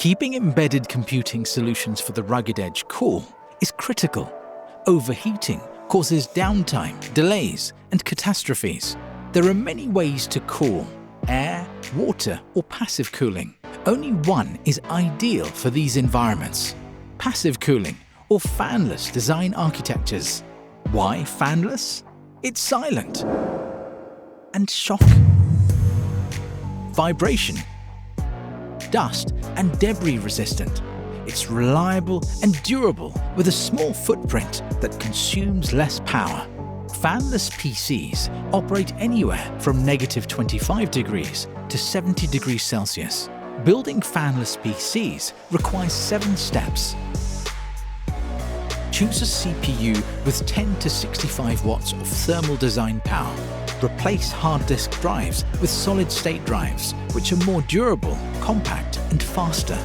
Keeping embedded computing solutions for the rugged edge cool is critical. Overheating causes downtime, delays, and catastrophes. There are many ways to cool: air, water, or passive cooling. Only one is ideal for these environments: passive cooling or fanless design architectures. Why fanless? It's silent and shock, vibration, dust and debris resistant. It's reliable and durable with a small footprint that consumes less power. Fanless PCs operate anywhere from -25 degrees to 70 degrees Celsius. Building fanless PCs requires 7 steps. Choose a CPU with 10 to 65 watts of thermal design power. Replace hard disk drives with solid-state drives, which are more durable, compact, and faster.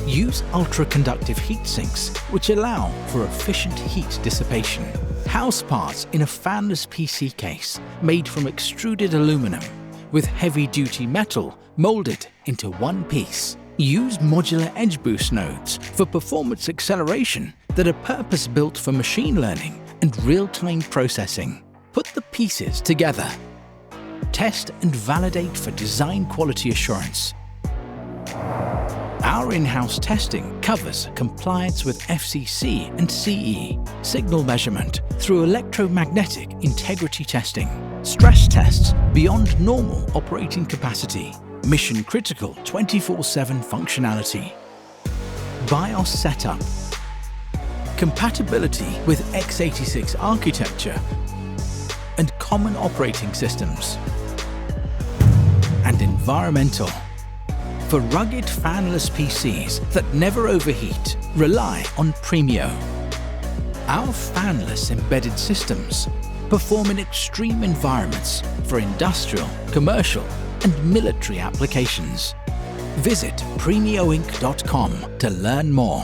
Use ultra-conductive heat sinks, which allow for efficient heat dissipation. House parts in a fanless PC case made from extruded aluminum with heavy-duty metal molded into one piece. Use modular edge boost nodes for performance acceleration that are purpose-built for machine learning and real-time processing. Put the pieces together. Test and validate for design quality assurance. Our in-house testing covers compliance with FCC and CE, signal measurement through electromagnetic integrity testing, stress tests beyond normal operating capacity, mission-critical 24/7 functionality, BIOS setup, compatibility with x86 architecture and common operating systems, and environmental. For rugged fanless PCs that never overheat, rely on Premio. Our fanless embedded systems perform in extreme environments for industrial, commercial, and military applications. Visit premioinc.com to learn more.